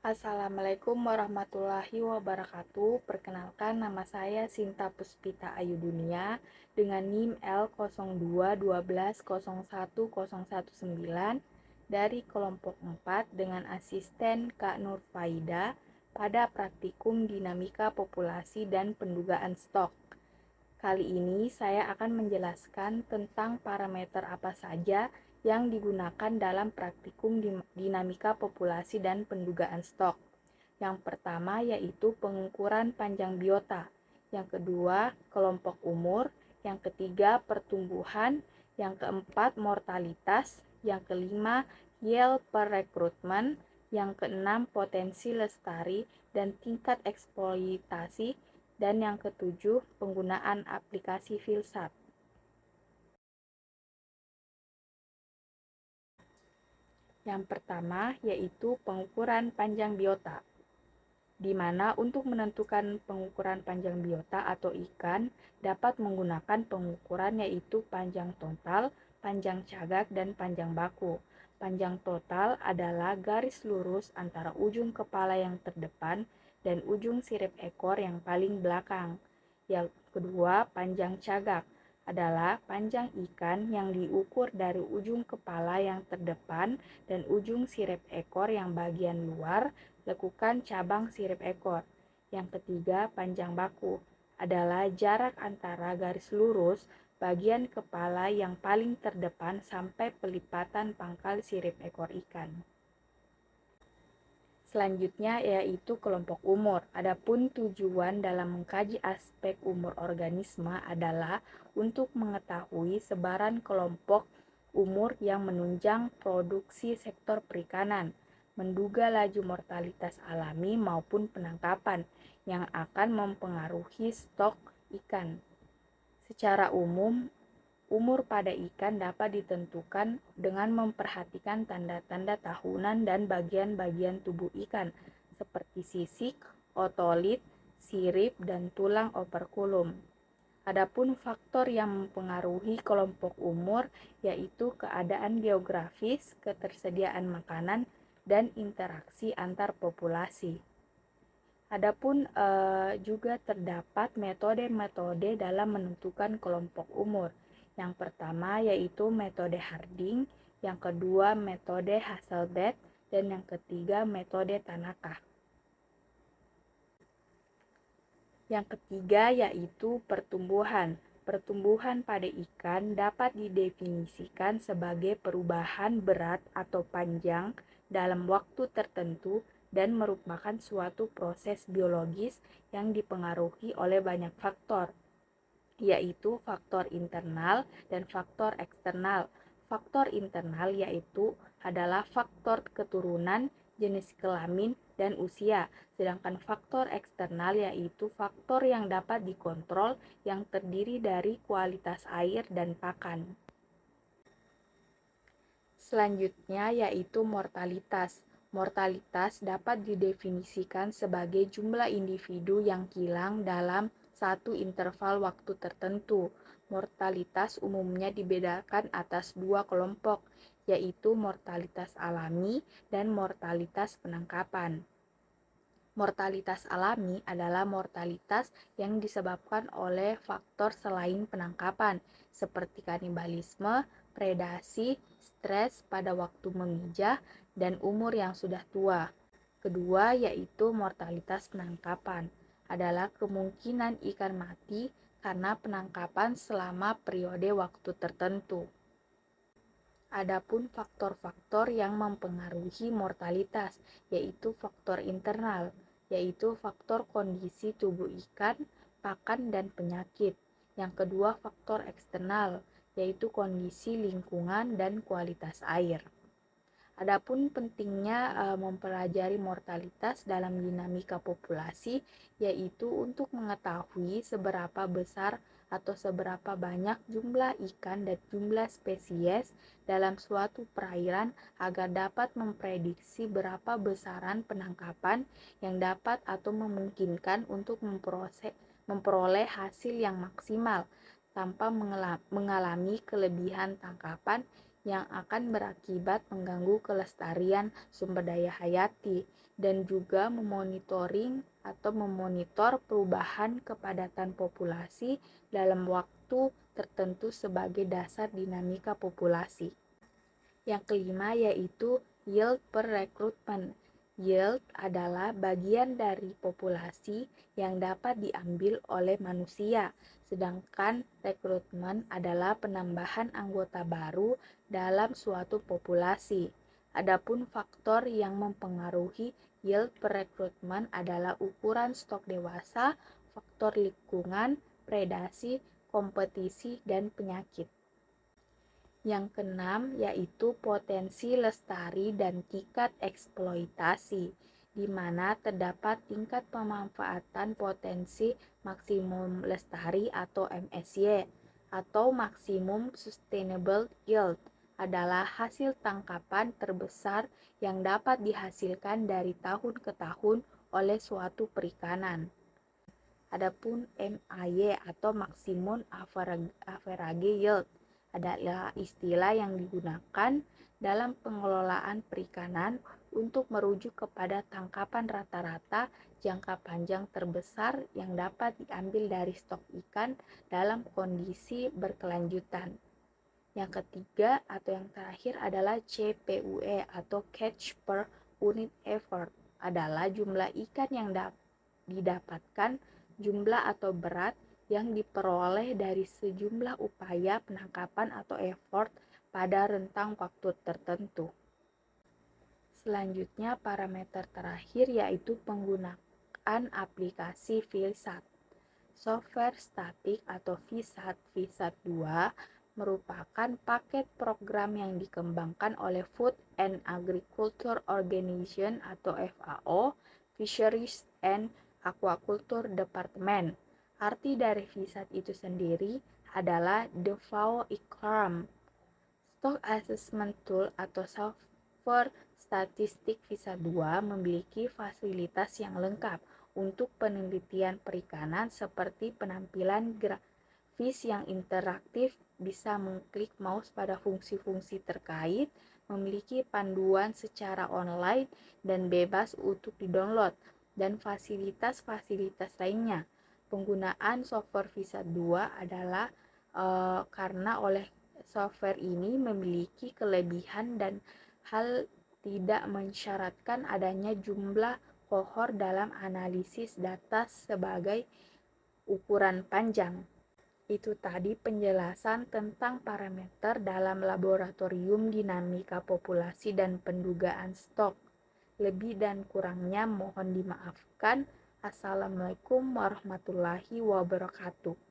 Assalamualaikum warahmatullahi wabarakatuh. Perkenalkan, nama saya Sinta Puspita Ayu Dunia dengan NIM L0212010119 dari kelompok 4 dengan asisten Kak Nur Faida pada praktikum dinamika populasi dan pendugaan stok. Kali ini saya akan menjelaskan tentang parameter apa saja yang digunakan dalam praktikum dinamika populasi dan pendugaan stok. Yang pertama yaitu pengukuran panjang biota, yang kedua kelompok umur, yang ketiga pertumbuhan, yang keempat mortalitas, yang kelima yield per rekrutmen, yang keenam potensi lestari dan tingkat eksploitasi, dan yang ketujuh penggunaan aplikasi filsat. Yang pertama yaitu pengukuran panjang biota, di mana untuk menentukan pengukuran panjang biota atau ikan dapat menggunakan pengukuran yaitu panjang total, panjang cagak, dan panjang baku. Panjang total adalah garis lurus antara ujung kepala yang terdepan dan ujung sirip ekor yang paling belakang. Yang kedua, panjang cagak adalah panjang ikan yang diukur dari ujung kepala yang terdepan dan ujung sirip ekor yang bagian luar lekukan cabang sirip ekor. Yang ketiga, panjang baku adalah jarak antara garis lurus bagian kepala yang paling terdepan sampai pelipatan pangkal sirip ekor ikan. Selanjutnya yaitu kelompok umur. Adapun tujuan dalam mengkaji aspek umur organisme adalah untuk mengetahui sebaran kelompok umur yang menunjang produksi sektor perikanan, menduga laju mortalitas alami maupun penangkapan yang akan mempengaruhi stok ikan. Secara umum, umur pada ikan dapat ditentukan dengan memperhatikan tanda-tanda tahunan dan bagian-bagian tubuh ikan seperti sisik, otolit, sirip, dan tulang operkulum. Adapun faktor yang mempengaruhi kelompok umur yaitu keadaan geografis, ketersediaan makanan, dan interaksi antar populasi. Adapun juga terdapat metode-metode dalam menentukan kelompok umur. Yang pertama yaitu metode Harding, yang kedua metode Hasselblad, dan yang ketiga metode Tanaka. Yang ketiga yaitu pertumbuhan. Pertumbuhan pada ikan dapat didefinisikan sebagai perubahan berat atau panjang dalam waktu tertentu dan merupakan suatu proses biologis yang dipengaruhi oleh banyak faktor, yaitu faktor internal dan faktor eksternal. Faktor internal yaitu adalah faktor keturunan, jenis kelamin, dan usia, sedangkan faktor eksternal yaitu faktor yang dapat dikontrol yang terdiri dari kualitas air dan pakan. Selanjutnya yaitu mortalitas. Mortalitas dapat didefinisikan sebagai jumlah individu yang hilang dalam satu interval waktu tertentu. Mortalitas umumnya dibedakan atas dua kelompok, yaitu mortalitas alami dan mortalitas penangkapan. Mortalitas alami adalah mortalitas yang disebabkan oleh faktor selain penangkapan, seperti kanibalisme, predasi, stres pada waktu memijah, dan umur yang sudah tua. Kedua yaitu mortalitas penangkapan, adalah kemungkinan ikan mati karena penangkapan selama periode waktu tertentu. Adapun faktor-faktor yang mempengaruhi mortalitas, yaitu faktor internal, yaitu faktor kondisi tubuh ikan, pakan, dan penyakit. Yang kedua faktor eksternal, yaitu kondisi lingkungan dan kualitas air. Adapun pentingnya mempelajari mortalitas dalam dinamika populasi yaitu untuk mengetahui seberapa besar atau seberapa banyak jumlah ikan dan jumlah spesies dalam suatu perairan agar dapat memprediksi berapa besaran penangkapan yang dapat atau memungkinkan untuk memperoleh hasil yang maksimal tanpa mengalami kelebihan tangkapan yang akan berakibat mengganggu kelestarian sumber daya hayati, dan juga memonitor perubahan kepadatan populasi dalam waktu tertentu sebagai dasar dinamika populasi. Yang kelima yaitu yield per recruitment. Yield adalah bagian dari populasi yang dapat diambil oleh manusia, sedangkan rekrutmen adalah penambahan anggota baru dalam suatu populasi. Adapun faktor yang mempengaruhi yield per recruitment adalah ukuran stok dewasa, faktor lingkungan, predasi, kompetisi, dan penyakit. Yang keenam yaitu potensi lestari dan tingkat eksploitasi, di mana terdapat tingkat pemanfaatan potensi maksimum lestari atau MSY atau maksimum sustainable yield adalah hasil tangkapan terbesar yang dapat dihasilkan dari tahun ke tahun oleh suatu perikanan. Adapun MAY atau maksimum average yield adalah istilah yang digunakan dalam pengelolaan perikanan untuk merujuk kepada tangkapan rata-rata jangka panjang terbesar yang dapat diambil dari stok ikan dalam kondisi berkelanjutan. Yang ketiga atau yang terakhir adalah CPUE atau Catch per Unit Effort, adalah jumlah ikan yang didapatkan, jumlah atau berat yang diperoleh dari sejumlah upaya penangkapan atau effort pada rentang waktu tertentu. Selanjutnya, parameter terakhir yaitu penggunaan aplikasi VSAT. Software statik atau VSAT VSAT 2 merupakan paket program yang dikembangkan oleh Food and Agriculture Organization atau FAO, Fisheries and Aquaculture Department. Arti dari VSAT itu sendiri adalah The FAO ICRAM, Stock Assessment Tool atau software statistik VSAT 2 memiliki fasilitas yang lengkap untuk penelitian perikanan seperti penampilan grafis yang interaktif, bisa mengklik mouse pada fungsi-fungsi terkait, memiliki panduan secara online dan bebas untuk didownload, dan fasilitas-fasilitas lainnya. Penggunaan software VSAT 2 adalah karena oleh software ini memiliki kelebihan dan hal tidak mensyaratkan adanya jumlah kohor dalam analisis data sebagai ukuran panjang. Itu tadi penjelasan tentang parameter dalam laboratorium dinamika populasi dan pendugaan stok. Lebih dan kurangnya mohon dimaafkan. Assalamualaikum warahmatullahi wabarakatuh.